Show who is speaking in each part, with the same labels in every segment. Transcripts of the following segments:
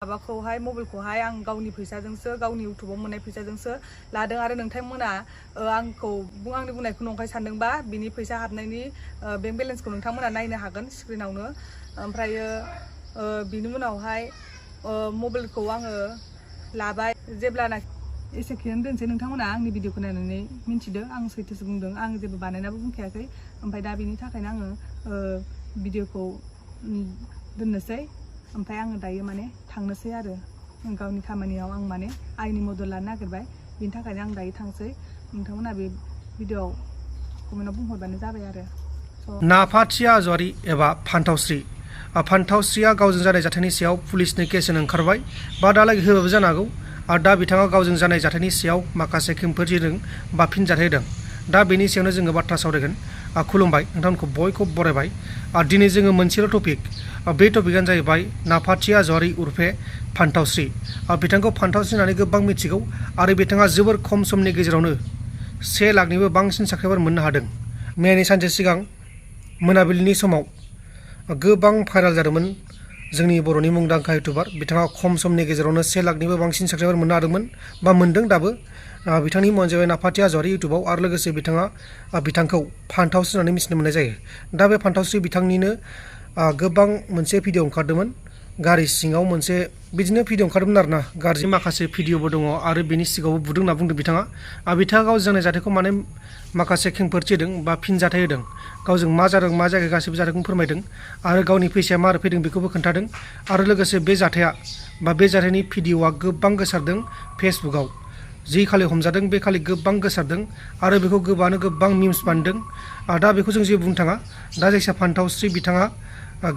Speaker 1: माबाखौहाय मबाइलखौहाय आं गावनि फैसाजोंसो गावनि इउटुबाव मोननाय फैसाजोंसो लादों आरो नोंथांमोना आंखौ आंनि बुंनायखौ नंखाय सानदोंबा बिनि फैसा हाबनायनि बेंक बेलेन्सखौ नोंथांमोना नायनो हागोन स्क्रिनावनो। ओमफ्रायो बिनि उनावहाय मबाइलखौ आङो लाबाय जेब्लाना एसेखियानो दोनसै नोंथांमोना आंनि भिडिअखौ नायनानै मिन्थिदो आं सैथोसो बुंदों आं जेबो बानायनाबो बुंखायाखै। ओमफ्राय दा बिनि थाखायनो आङो भिडिअखौ दोननोसै ओमफ्राय आङो दायो माने थांनोसै आरो गावनि खामानियाव आं माने आइनि मदद लानो नागिरबाय बिनि थाखायनो आं दायो थांसै। नोंथांमोना बे भिडिअआव कमेन्टआव बुंहरबानो जाबाय आरो।
Speaker 2: नाफाथिया हाज'वारि एबा फान्थावस्रिया गावजों जानाय जाथायनि सायाव पुलिसनो केस होनो ओंखारबाय बा दालागै होबाबो जानो हागौ आरो दा बिथाङा गावजों जानाय जाथायनि सायाव माखासे खेंफोर होदों बा फिनजाथाय होदों। दा बेनि सायावनो जोङो बाथ्रा सावरायगोन। खुलुमबाय नोंथांमोनखौ बयखौबो बरायबाय। दिनै जोङो मोनसेल' टपिक बे टपिकआनो जाहैबाय नाफाथिया हाज'वारि उर्फे फान्थावस्रि। बिथांखौ फान्थावस्रि होननानै गोबां मिथिगौ आरो बिथाङा जोबोर खम समनि गेजेरावनो 1 लाखनिबो बांसिन साबस्क्राइबार मोननो हादों। मैयानि सानसे सिगां मोनाबिलिनि समाव गोबां भाइराल जादोंमोन जोंनि बर'नि मुंदांखा इउटुबार बिथाङा खम समनि गेजेरावनो 1 लाखनिबो बांसिन साबस्क्राइबार मोननो हादोंमोन बा मोनदों दाबो। बिथांनि मुङानो जाबाय नाफाथिया हाज'वारि इउटुबाव आरो लोगोसे बिथांखौ फान्थावस्रि होननानै मिथिनो मोननाय जायो। दा बे फान्थावस्रि बिथांनिनो गोबां मोनसे भिडिअ ओंखारदोंमोन गारि सिङाव मोनसे बिदिनो भिडिअ ओंखारदोंमोन आरोना गाज्रि माखासे भिडिअबो दङ आरो बेनि सिगाङावबो बुदों होनना बुंदों बिथाङा गाव जानाय जाथायखौ माने माखासे खेंफोरथि होदों बा फिनजाथाय होदों गावजों मा जादों मा जायगायाव गासिबो जाथायखौ फोरमायदों आरो गावनि फैसाया मारै फैदों बेखौबो खोन्थादों आरो लोगोसे बे जाथाया बा बे जाथायनि भिडिअआ गोबां गोसारदों फेसबुकआव जि खालि हमजादों बे खालि गोबां गोसारदों आरो बेखौ गोबां मिम्स बानायदों। दा बेखौ जों जेबो बुंनो थाङा दा जायखिया फान्थावस्रि बिथाङा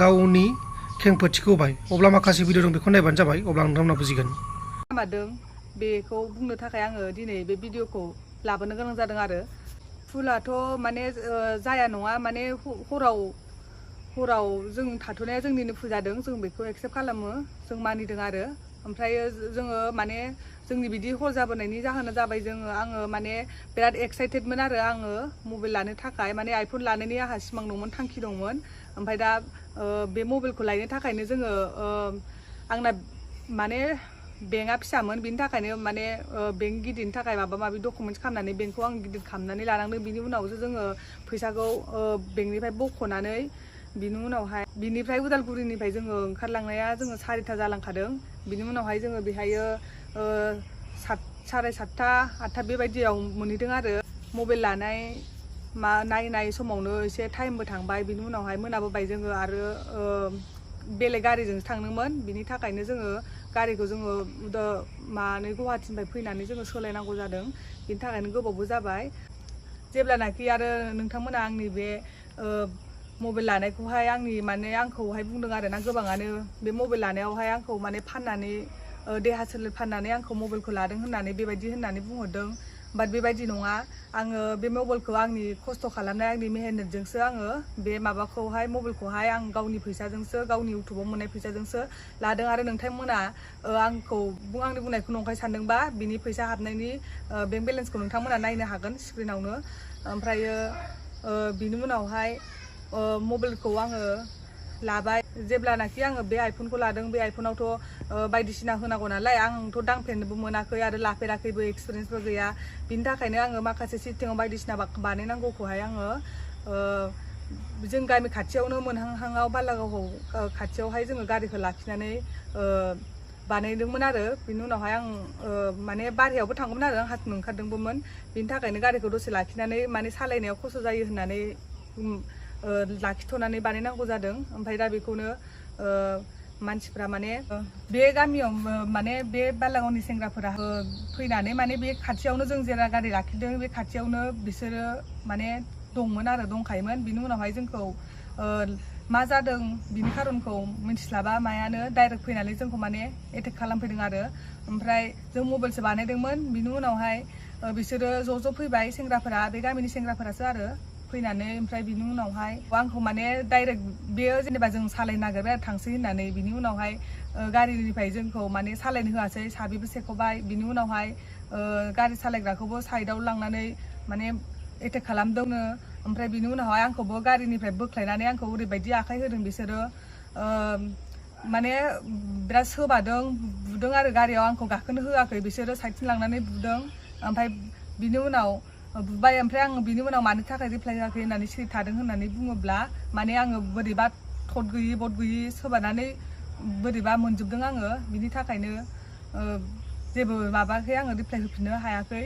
Speaker 2: गावनि खेंफोरथिखौ होबाय अब्ला माखासे भिडिअ दं बेखौ नायबानो जाबाय अब्ला नोंथांमोना बुजिगोन।
Speaker 1: खालामदों बेखौ बुंनो थाखाय आङो दिनै बे भिडिअखौ लाबोनो गोनां जादों आरो फुलाथ' माने जाया नङा माने हराव जों थाथ'नाया जोंनिनो फुल जादों जों बेखौ एक्सेप्ट खालामो जों मानिदों आरो ओमफ्रायो जोङो माने जोंनि बिदि हर जाबोनायनि जाहोना जाबाय आङो माने बिराद एक्साइटेडमोन आरो आङो मबाइल लानो थाखाय माने आइफन लानायनि आंहा सिमां दंमोन थांखि दंमोन। ओमफ्राय दा बे मबाइलखौ लायनो थाखायनो जोङो आंना माने बेंकआ फिसामोन बिनि थाखायनो माने बेंक गिदिरनि थाखाय माबा डकुमेन्ट्स खालामनानै बेंकखौ आं गिदिर खालामनानै लानांदों। बिनि उनावसो जोङो फैसाखौ बेंकनिफ्राय बख'नानै बिनि उनावहाय बिनिफ्राय उदालगुरिनिफ्राय जोङो ओंखारलांनाया जोङो 4ता जालांखादों। बिनि उनावहाय जोङो बेहायो 7:30 8ता बेबायदियाव मोनहैदों आरो मबाइल लानाय नायनाय समावनो एसे टाइमबो थांबाय बिनि उनावहाय मोनाबोबाय जोङो आरो बेलेग गारिजोंसो थांदोंमोन बिनि थाखायनो जोङो गारिखौ जोङो गुवाहाटिनिफ्राय फैनानै जोङो सोलायनांगौ जादों बिनि थाखायनो गोबावबो जाबाय। जेब्लानाखि आरो नोंथांमोना आंनि बे मबाइल लानायखौहाय आंखौहाय बुंदों आरो ना गोबाङानो बे मबाइल लानायावहाय आंखौ माने फाननानै देहा सोलेर फाननानै आंखौ मबाइलखौ लादों होननानै बेबायदि होननानै बुंहरदों। बाट बेबायदि नङा आङो बे मबाइलखौ आंनि खस्थ' खालामनाय आंनि मेहनतजोंसो आङो बे मबाइलखौहाय आं गावनि फैसाजोंसो गावनि इउटुबाव मोननाय फैसाजोंसो लादों आरो नोंथांमोना आंनि बुंनायखौ नंखाय सानदोंबा बिनि फैसा हाबनायनि बेंक बेलेन्सखौ नोंथांमोना नायनो हागोन स्क्रिनावनो। ओमफ्रायो बिनि उनावहाय मबाइलखौ आङो लाबाय जेब्लानाखि आङो बे आइफनखौ लादों बे आइफनावथ' बायदिसिना होनांगौ नालाय आंथ' दांफेरनोबो मोनाखै आरो लाफेराखैबो एक्सपिरियेन्सबो गैया बिनि थाखायनो आङो माखासे सिस्टेमाव बायदिसिना बानायनांगौखौहाय आङो जों गामि खाथियावनो मोनहांहांआव बालागाव खाथियावहाय जोङो गारिखौ लाखिनानै बानायदोंमोन आरो बिनि उनावहाय आं माने बारहायावबो थांगौमोन आरो आं हासुनो ओंखारदोंबोमोन बिनि थाखायनो गारिखौ दसे लाखिनानै माने सालायनायाव खस्थ' जायो होननानै लाखिथ'नानै बानायनांगौ जादों। ओमफ्राय दा बेखौनो मानसिफ्रा माने बे गामियाव माने बे बालागावनि सेंग्राफोरा फैनानै माने बे खाथियावनो जों जेरा गारि लाखिदों बे खाथियावनो बिसोरो माने दंखायोमोन बिनि उनावहाय जोंखौ मा जादों बिनि खारनखौ मिथिस्लाबा मायानो डाइरेक्ट फैनानै जोंखौ माने एटेक खालामफैदों आरो ओमफ्राय जों मबाइलसो बानायदोंमोन बिनि उनावहाय बिसोरो ज' फैबाय सेंग्राफोरा बे गामिनि सेंग्राफोरासो आरो फैनानै ओमफ्राय बिनि उनावहाय आंखौ माने डाइरेक्ट बेयो जेनेबा जों सालायनो नागिरबाय आरो थांसै होननानै बिनि उनावहाय गारिनिफ्राय जोंखौ माने सालायनो होआसै साबिबो सेख'बाय बिनि उनावहाय गारि सालायग्राखौबो साइडआव लांनानै माने एटेक खालामदोंनो। ओमफ्राय बिनि उनावहाय आंखौबो गारिनिफ्राय बोख्लायनानै आंखौ ओरैबायदि आखाइ होदों बिसोरो माने बिराद सोबादों बुदों आरो गारियाव आंखौ गाखोनो होआखै बिसोरो साइडथिं लांनानै बुदों ओमफ्राय बिनि उनाव बुबाय ओमफ्राय आं बिनि उनाव मानि थाखाय रिप्लाय होआखै होननानै सिरि थादों होननानै बुङोब्ला माने आङो बोरैबा थद गैयि बद गैयि सोबानानै बोरैबा मोनजोबदों आङो बिनि थाखायनो जेबो माबाखै आङो रिप्लाय होफिननो हायाखै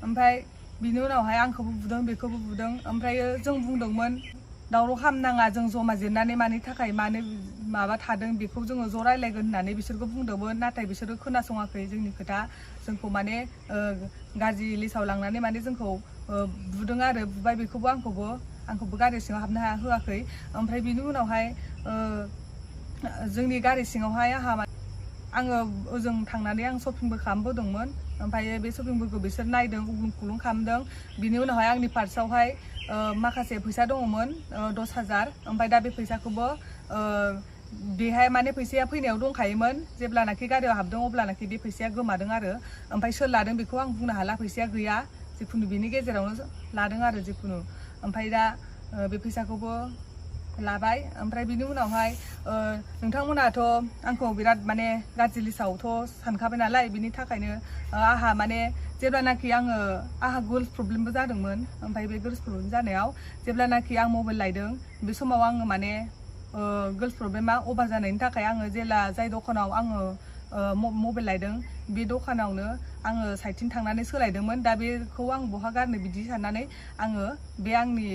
Speaker 1: ओमफ्राय बिनि उनावहाय आंखौबो बुदों बेखौबो बुदों ओमफ्राय जों बुंदोंमोन दावराव खालामनाङा जों जमा जिरनानै मानि थाखाय मानो माबा थादों बेखौ जोङो ज' रायलायगोन होननानै बिसोरखौ बुंदोंमोन नाथाय बिसोरो खोनासङाखै जोंनि खोथा जोंखौ माने गाज्रि लिस्टआव लांनानै माने जोंखौ बुदों आरो बुबाय बेखौबो आंखौबो गारि सिङाव हाबनो होआखै ओमफ्राय बिनि उनावहाय जोंनि गारि सिङावहाय आङो ओजों थांनानै आं शपिंबो खालामबोदोंमोन ओमफ्राय बे शपिंफोरखौ बिसोर नायदों उग्लुं खुग्लुं खालामदों बिनि उनावहाय आंनि पार्सआवहाय माखासे फैसा दङमोन 10,000 ओमफ्राय दा बे फैसाखौबो बेहाय माने फैसाया फैनायाव दंखायोमोन जेब्लानाखि गारियाव हाबदों अब्लानाखि बे फैसाया गोमादों आरो ओमफ्राय सोर लादों बेखौ आं बुंनो हाला फैसाया गैया जिखुनु बिनि गेजेरावनो लादों आरो जिखुनु ओमफ्राय दा बे फैसाखौबो लाबाय ओमफ्राय बिनि उनावहाय नोंथांमोनाथ' आंखौ बिराद माने गाज्रि लिस्टआवथ' सानखाबाय नालाय बिनि थाखायनो आहा माने जेब्लानाखि आहा गर्ल्स प्रब्लेमबो जादोंमोन ओमफ्राय बे गर्ल्स प्रब्लेम जानायाव जेब्लानाखि आं मबाइल लायदों बे समाव आङो माने गर्ल्स प्रब्लेमा अभार जानायनि थाखाय आङो जेला जाय दखानाव आङो मबाइल लायदों बे दखानावनो आङो साइडथिं थांनानै सोलायदोंमोन दा बेखौ आं बहा गारनो बिदि साननानै आङो बे आंनि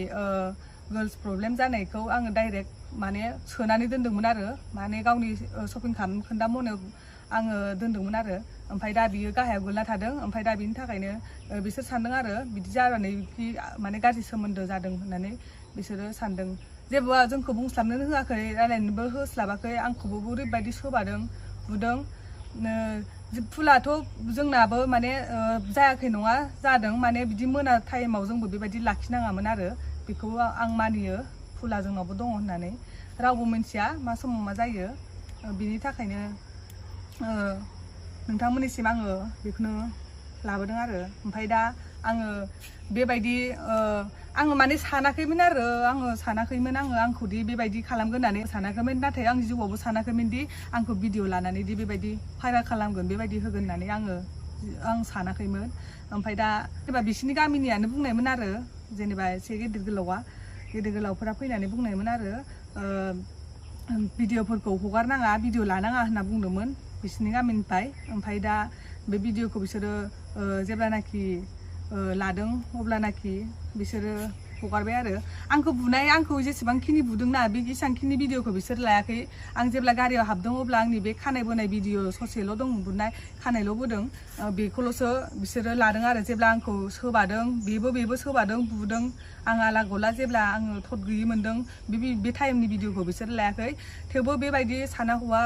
Speaker 1: गर्ल्स प्रब्लेम जानायखौ आङो डाइरेक्ट माने सोनानै दोनदोंमोन आरो माने गावनि शपिं खालामनो खोन्दा मनायाव आङो दोनदोंमोन आरो ओमफ्राय दा बियो गाहायाव गोलैना थादों ओमफ्राय दा बिनि थाखायनो बिसोर सानदों आरो बिदि जानानै माने गाज्रि सोमोन्दो जादों होननानै बिसोरो सानदों जेबो जोंखौ बुंस्लाबनोनो होआखै रायलायनोबो होस्लाबाखै आंखौबो ओरैबायदि सोबादों बुदों फुलाथ' जोंनाबो माने जायाखै नङा जादों माने बिदि मोना टाइमाव जोंबो बेबायदि लाखिनाङामोन आरो बेखौ आं मानियो फुला जोंनावबो दङ होननानै रावबो मिन्थिया मा समाव मा जायो बिनि थाखायनो नोंथांमोननिसिम आङो बेखौनो लाबोदों आरो ओमफ्राय दा आङो बेबायदि आङो माने सानाखैमोन आरो आंखौदि बेबायदि खालामगोन होननानै सानाखैमोन नाथाय आं जिउआवबो सानाखैमोन दि आंखौ भिडिअ लानानै दि बेबायदि भाइरेल खालामगोन बेबायदि होगोन होननानै आं सानाखैमोन ओमफ्राय दा जेनेबा बिसिनि गामिनियानो बुंनायमोन आरो जेनेबा एसे गेदेर गोलावफोरा फैनानै बुंनायमोन आरो भिडिअफोरखौ हगारनाङा भिडिअ लानाङा होनना बुंदोंमोन बिसिनि गामिनिफ्राय ओमफ्राय दा बे भिडिअखौ बिसोरो जेब्लानाखि लादों अब्लानाखि बिसोरो हगारबाय आरो आंखौ जेसेबांखिनि बुदोंना बे जेसेबांखिनि भिडिअखौ बिसोर लायाखै आं जेब्ला गारियाव हाबदों अब्ला आंनि बे खानाय बोनाय भिडिअ ससेल' दं बुनाय खानायल' बोदों बेखौल'सो बिसोरो लादों आरो जेब्ला आंखौ सोबादों बेबो सोबादों बुदों आं आला गला जेब्ला आङो थद गैयि मोनदों बे टाइमनि भिडिअखौ बिसोर लायाखै थेवबो बेबायदि साना हौवा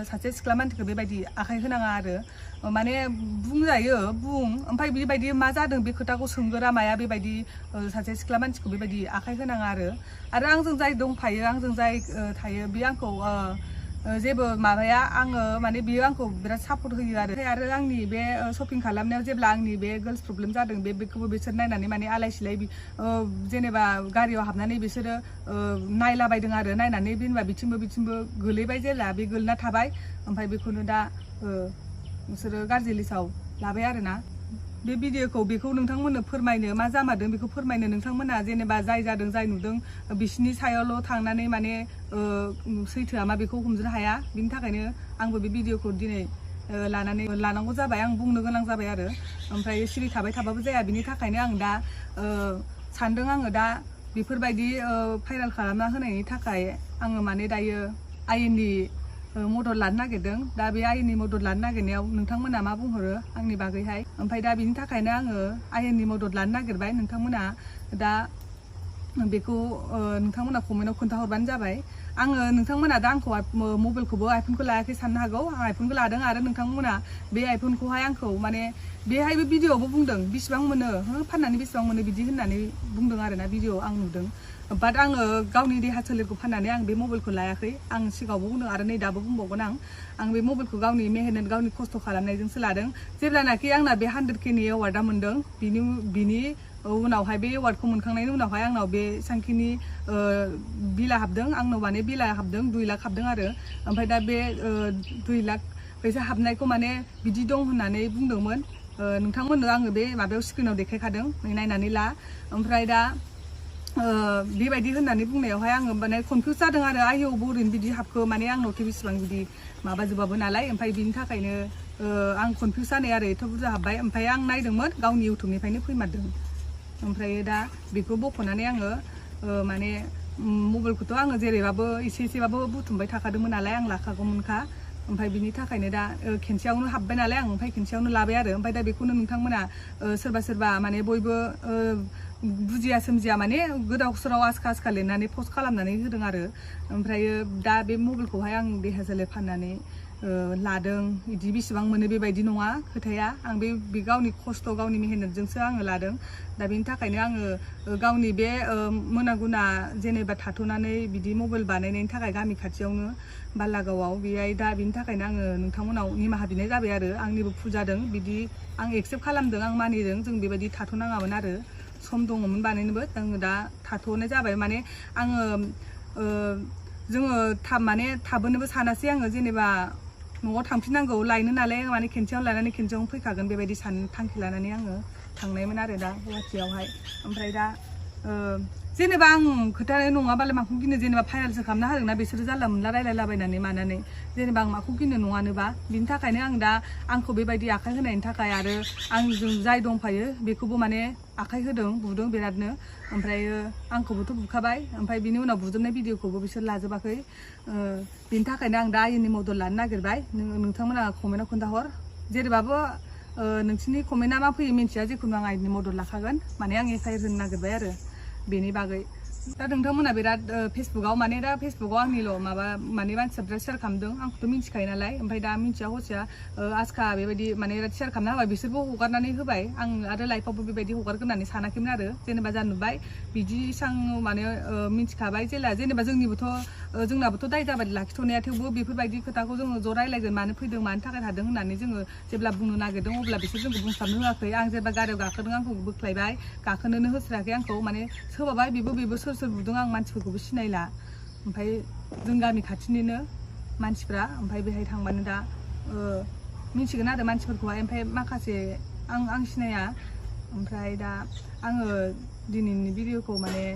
Speaker 1: सासे सिख्ला मानसिखौ बेबायदि आखाइ होनाङा आरो माने बुंजायो ओमफ्राय बेबायदि मा जादों बे खोथाखौ सोंगोरा माया बेबायदि सासे सिख्ला मानसिखौ बेबायदि आखाइ होनाङा आरो आंजों जाय दंफायो आंजों जाय थायो बे आंखौ जेबो माबाया आङो माने बियो आंखौ बिराद सापर्ट होयो आरो आंनि बे शपिं खालामनायाव जेब्ला आंनि बे गर्ल्स प्रब्लेम जादों बेखौबो बिसोर नायनानै माने आलाय सिलाय जेनेबा गारियाव हाबनानै बिसोरो नायलाबायदों आरो नायनानै जेनेबा बिथिंबो गोलैबाय जेला बे गोलैना थाबाय ओमफ्राय बेखौनो दा बिसोरो गाज्रि लिस्टआव लाबाय आरोना बे भिडिअखौ बेखौ नोंथांमोननो फोरमायनो मा जामारदों बेखौ फोरमायनो नोंथांमोना जेनेबा जाय जादों जाय नुदों बिसिनि सायावल' थांनानै माने सैथोआ मा बेखौ हमजोबनो हाया बिनि थाखायनो आंबो बे भिडिअखौ दिनै लानांगौ जाबाय आं बुंनो गोनां जाबाय आरो ओमफ्राय सिरि थाबाबो जाया बिनि थाखायनो आं दा सानदों आङो दा बेफोरबायदि भाइरेल खालामना होनायनि थाखाय आङो माने दायो आयेननि मदद लानो नागिरदों दा बे आयेननि मदद लानो नागिरनायाव नोंथांमोना मा बुंहरो आंनि बागैहाय ओमफ्राय दा बिनि थाखायनो आङो आयेननि मदद लानो नागिरबाय नोंथांमोना दा बेखौ नोंथांमोना कमेन्टआव खोन्थाहरबानो जाबाय नोंथांमोना दा आंखौ मबाइलखौबो आइफनखौ लायाखै साननो हागौ आं आइफनखौ लादों आरो नोंथांमोना बे आइफनखौहाय आंखौ माने बेहायबो भिडिअआवबो बुंदों बेसेबां मोनो फाननानै बेसेबां मोनो बिदि होननानै बुंदों आरोना भिडिअ आं नुदों बाट आङो गावनि देहा सोलेरखौ फाननानै आं बे मबाइलखौ लायाखै आं सिगाङावबो बुंदों आरो नै दाबो बुंबावगोन आं बे मबाइलखौ गावनि मेहनत गावनि खस्थ' खालामनायजोंसो लादों जेब्लानाखि आंना बे 100K नि एवार्डआ मोनदों बिनि उनावहाय बे एवार्डखौ मोनखांनायनि उनावहाय आंनाव बे सांखिनि बिला हाबदों आंनाव माने बिला हाबदों 2 लाख हाबदों आरो ओमफ्राय दा बे 2 लाख फैसा हाबनायखौ माने बिदि दं होननानै बुंदोंमोन नोंथांमोननो आङो बे माबायाव स्क्रिनाव देखायखादों नायनानै ला ओमफ्राय दा बेबायदि होननानै बुंनायावहाय आङो माने कनफिउज जादों आरो आयौ बोरैनो बिदि हाबखो माने आंनावथ' बेसेबां बिदि माबाजोबाबो नालाय ओमफ्राय बिनि थाखायनो आं कनफिउज जानाय आरो एथ' बुरजा हाबबाय ओमफ्राय आं नायदोंमोन गावनि इउटुबनिफ्रायनो फैमारदों ओमफ्राय दा बेखौ बख'नानै आङो माने मबाइलखौथ' आङो जेरैबाबो एसेबाबो बुथुमबाय थाखादोंमोन नालाय आं लाखागौमोनखा ओमफ्राय बिनि थाखायनो दा खेनसेयावनो हाबबाय नालाय आं ओमफ्राय खेनसेयावनो लाबाय आरो ओमफ्राय दा बेखौनो नोंथांमोना सोरबा माने बयबो बुजिया सोमजिया माने गोदाव सोराव आसखा लिरनानै पस्ट खालामनानै होदों आरो ओमफ्रायो दा बे मबाइलखौहाय आं 1000 फाननानै लादों बिदि बेसेबां मोनो बेबायदि नङा खोथाया आं बे गावनि खस्थ' गावनि मेहनतजोंसो आङो लादों दा बेनि थाखायनो आङो गावनि बे मोनागुना जेनेबा थाथ'नानै बिदि मबाइल बानायनायनि थाखाय गामि खाथियावनो बालागावआव बेहाय दा बिनि थाखायनो आङो नोंथांमोनाव निमाहा बिनाय जाबाय आरो आंनिबो भुल जादों बिदि आं एक्सेप्ट खालामदों आं मानिदों जों बेबायदि थाथ'नाङामोन आरो सम दङमोन बानायनोबो आङो दा थाथ'नाय जाबाय माने आङो जोङो माने थाबोनोबो सानासै आङो जेनेबा न'आव थांफिननांगौ लायनो नालाय माने खेनसेयावनो लायनानै खेनसेयावनो फैखागोन बेबायदि थांखि लानानै आङो थांनायमोन आरो दा गुवाहाटियावहाय ओमफ्राय दा जेनेबा आं खोथाया नङाबालाय माखौ गिनो जेनेबा फाइनालसो खालामना होदोंना बिसोरो जानला मोनला रायलायलाबायनानै मानानै जेनेबा आं माखौ गिनो नङानोबा बिनि थाखायनो आं दा आंखौ बेबायदि आखाइ होनायनि थाखाय आरो आंजों जाय दंफायो बेखौबो माने आखाइ होदों बुदों बिरादनो ओमफ्रायो आंखौबोथ' बुखाबाय ओमफ्राय बिनि उनाव बुजोबनाय भिडिअखौबो बिसोर लाजोबाखै बिनि थाखायनो आं दा आयेननि मदद लानो नागिरबाय नोंथांमोना कमेन्टआव खोन्थाहर जेरैबाबो नोंसिनि कमेन्टआ मा फैयो मिन्थिया जिखुनु आं आयेननि मदद लाखागोन माने आं एफआइआर होनो नागिरबाय आरो बेनि बागै दा नोंथांमोना बिराद फेसबुकआव माने दा फेसबुकआव आंनिल' माबा माने मानसिया बिराद शेयार खालामदों आंखौथ' मिन्थिखायो नालाय ओमफ्राय दा मिन्थिया हसिया आसखा बेबायदि माने बिराद शेयार खालामना होबाय बिसोरबो हगारनानै होबाय आं आरो लाइफआवबो बेबायदि हगारगोन होननानै सानाखैमोन आरो जेनेबा जा नुबाय बिदि सां माने मिन्थिखाबाय जेनेबा जोंनाबोथ' दाय जाबाय लाखिथ'नाया थेवबो बेफोरबायदि खोथाखौ जोङो ज' रायलायगोन मानो फैदों मानि थाखाय थादों होननानै जोङो जेब्ला बुंनो नागिरदों अब्ला बिसोर जोंखौ बुंस्लाबनो होआखै आं जेब्ला गारियाव गाखोदों आंखौ बोख्लायबाय गाखोनोनो होस्रायाखै आंखौ माने सोबाबाय बेबो सोर बुदों आं मानसिफोरखौबो सिनायला ओमफ्राय जों गामि खाथिनिनो मानसिफ्रा ओमफ्राय बेहाय थांबानो दा मिन्थिगोन आरो मानसिफोरखौहाय ओमफ्राय माखासे आं सिनाया ओमफ्राय दा आङो दिनैनि भिडिअखौ माने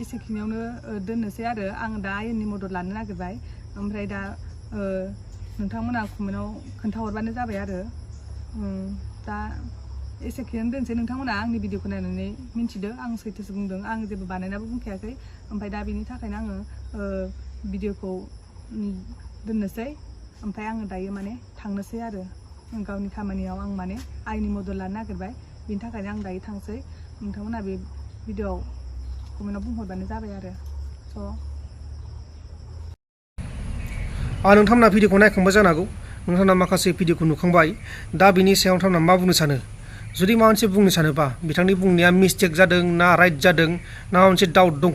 Speaker 1: एसेखिनियावनो दोननोसै आरो आं दा आयेननि मदद लानो नागिरबाय ओमफ्राय दा नोंथांमोना कमेन्टआव खोन्थाहरबानो जाबाय आरो दा एसेखिनियावनो दोनसै नोंथांमोना आंनि भिडिअखौ नायनानै मिन्थिदो आं सैथोसो बुंदों आं जेबो बानायनाबो बुंखायाखै ओमफ्राय दा बेनि थाखायनो आङो भिडिअखौ दोननोसै ओमफ्राय आङो दायो माने थांनोसै आरो गावनि खामानियाव आं माने आयेननि मदद लानो नागिरबाय बिनि थाखायनो आं दायो थांसै नोंथांमोना बे भिडिअआव कमेन्टआव बुंहरबानो जाबाय आरो
Speaker 2: नोंथांमोना भिडिअखौ नायखांबाय जानो हागौ नोंथांमोना माखासे भिडिअखौ नुखांबाय दा बिनि सायाव नोंथांमोना मा बुंनो सानो जुदि माबा मोनसे बुंनो सानोबा बिथांनि बुंनाया मिस्टेक जादों ना राइट जादों ना माबा मोनसे डाउट दङ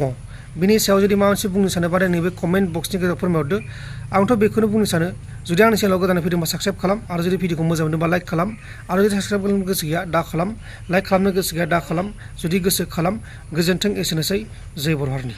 Speaker 2: बिनि सायाव जुदि माबा मोनसे बुंनो सानोबा नैबे कमेन्ट बक्सनि गेजेराव फोरमायहरदो आंथ' बेखौनो बुंनो सानो जुदि आंनि चेनेलाव गोदानै फैदोंबा साबस्क्राइब खालाम आरो जुदि भिडिअखौ मोजां मोनदोंबा लाइक खालाम आरो जुदि साबस्क्राइब खालामनो गोसो गैया दा खालाम लाइक खालामनो गोसो गैया दा खालाम जुदि गोसो खालाम गोजोन्थों एसेनोसै जय बर' हारिनि